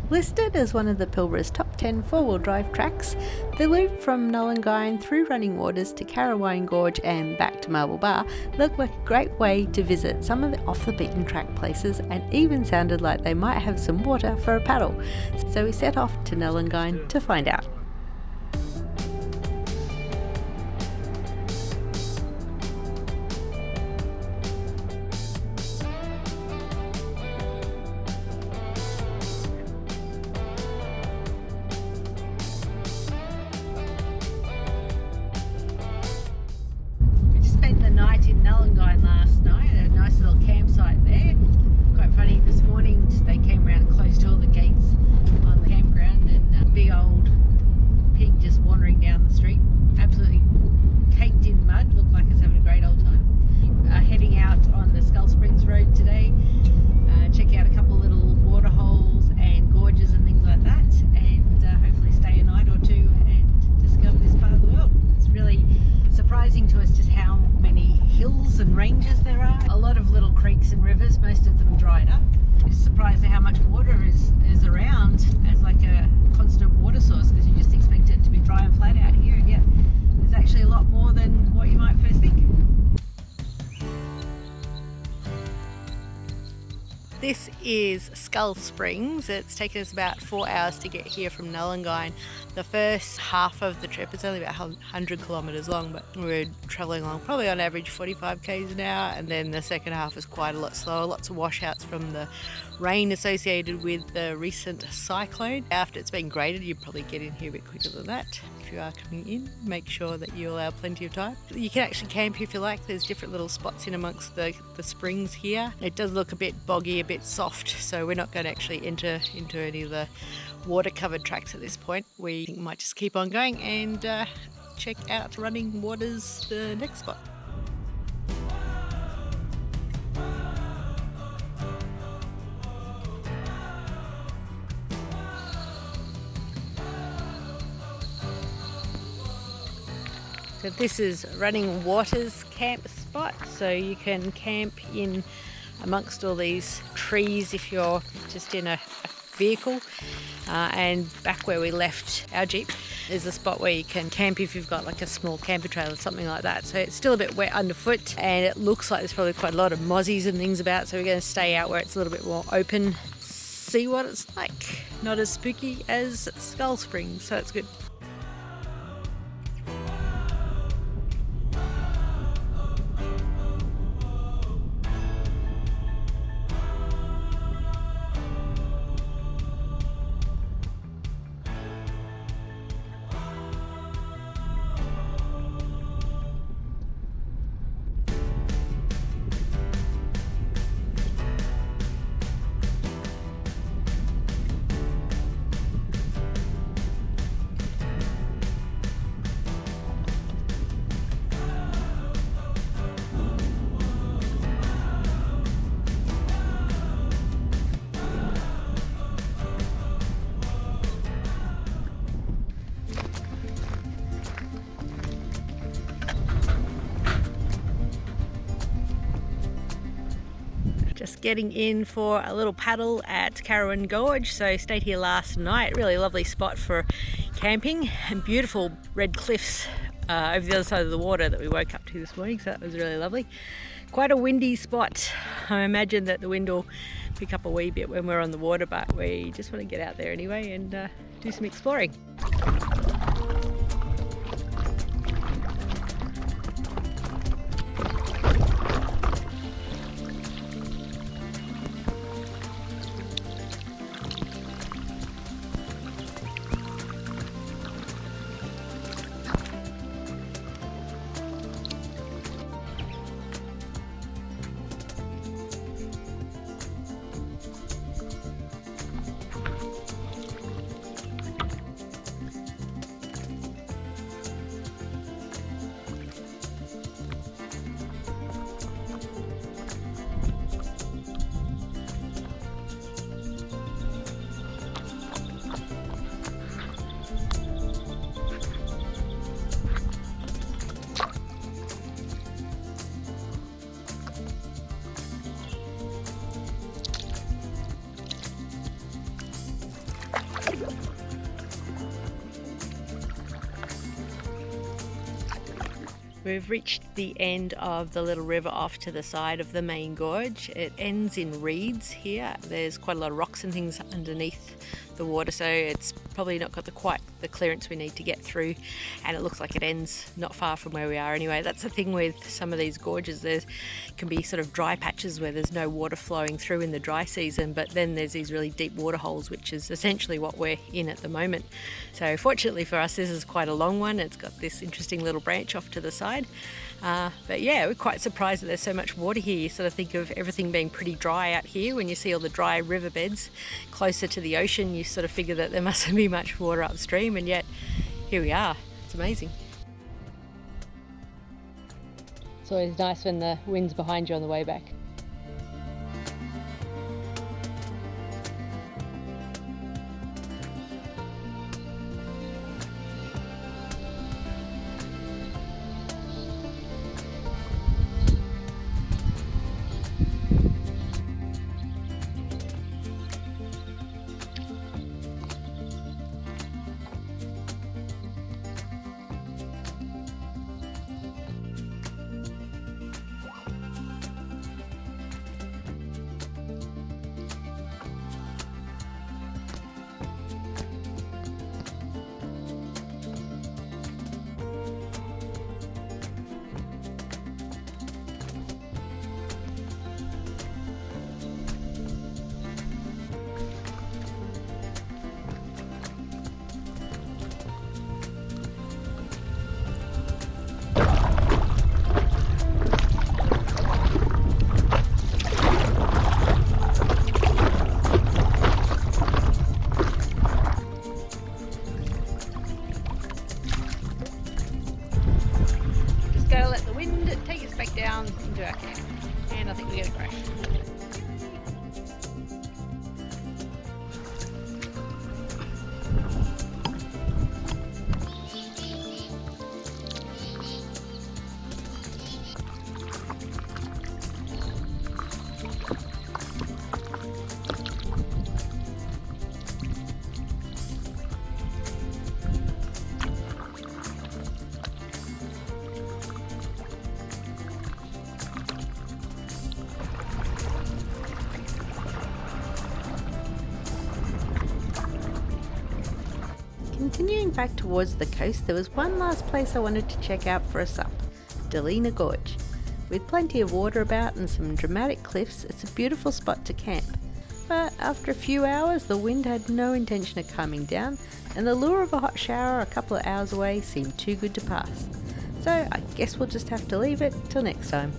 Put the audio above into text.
Listed as one of the Pilbara's top 10 four-wheel drive tracks, the loop from Nullagine through Running Waters to Carawine Gorge and back to Marble Bar looked like a great way to visit some of the off-the-beaten-track places, and even sounded like they might have some water for a paddle. So we set off to Nullagine to find out. Last night at a nice little campsite there. Quite funny, this morning they came around and closed all the gates on the campground, and a big old pig just wandering down the street, absolutely caked in mud, looked like it's having a great old time. Heading out on the Skull Springs Road today, check out a couple of little water holes and gorges and things like that, and hopefully stay a night or two and discover this part of the world. It's really surprising to us just how many hills and ranges there are. A lot of little creeks and rivers, most of them dried up. Just surprised at how much water is around as like a constant water source, because you just expect it to be dry and flat out here, and yet there's actually a lot more than what you might first think. This is Skull Springs. It's taken us about 4 hours to get here from Nullagine. The first half of the trip, it's only about 100 kilometres long, but we're travelling along probably on average 45 k's an hour, and then the second half is quite a lot slower. Lots of washouts from the rain associated with the recent cyclone. After it's been graded, you probably get in here a bit quicker than that. If you are coming in, make sure that you allow plenty of time. You can actually camp if you like. There's different little spots in amongst the springs here. It does look a bit boggy, a bit soft, so we're not going to actually enter into any of the water covered tracks at this point. We might just keep on going and check out Running Waters, the next spot. So this is Running Waters camp spot, so you can camp in amongst all these trees if you're just in a vehicle, and back where we left our Jeep is a spot where you can camp if you've got like a small camper trailer or something like that. So it's still a bit wet underfoot, and it looks like there's probably quite a lot of mozzies and things about, so we're going to stay out where it's a little bit more open, see what it's like. Not as spooky as Skull Springs, so it's good. Just getting in for a little paddle at Carawine Gorge. So stayed here last night. Really lovely spot for camping, and beautiful red cliffs over the other side of the water that we woke up to this morning, so that was really lovely. Quite a windy spot. I imagine that the wind will pick up a wee bit when we're on the water, but we just want to get out there anyway and do some exploring. We've reached the end of the little river off to the side of the main gorge. It ends in reeds here. There's quite a lot of rocks and things underneath the water, so it's probably not got quite the clearance we need to get through, and it looks like it ends not far from where we are anyway. That's the thing with some of these gorges, there can be sort of dry patches where there's no water flowing through in the dry season, but then there's these really deep water holes, which is essentially what we're in at the moment. So fortunately for us, this is quite a long one. It's got this interesting little branch off to the side. But yeah, we're quite surprised that there's so much water here. You sort of think of everything being pretty dry out here. When you see all the dry riverbeds closer to the ocean, you sort of figure that there mustn't be much water upstream, and yet here we are. It's amazing. It's always nice when the wind's behind you on the way back. Gotta let the wind take us back down into our camp, and I think we get a crash. Continuing back towards the coast, there was one last place I wanted to check out for a sup, Carawine Gorge. With plenty of water about and some dramatic cliffs, it's a beautiful spot to camp. But after a few hours, the wind had no intention of calming down, and the lure of a hot shower a couple of hours away seemed too good to pass. So I guess we'll just have to leave it till next time.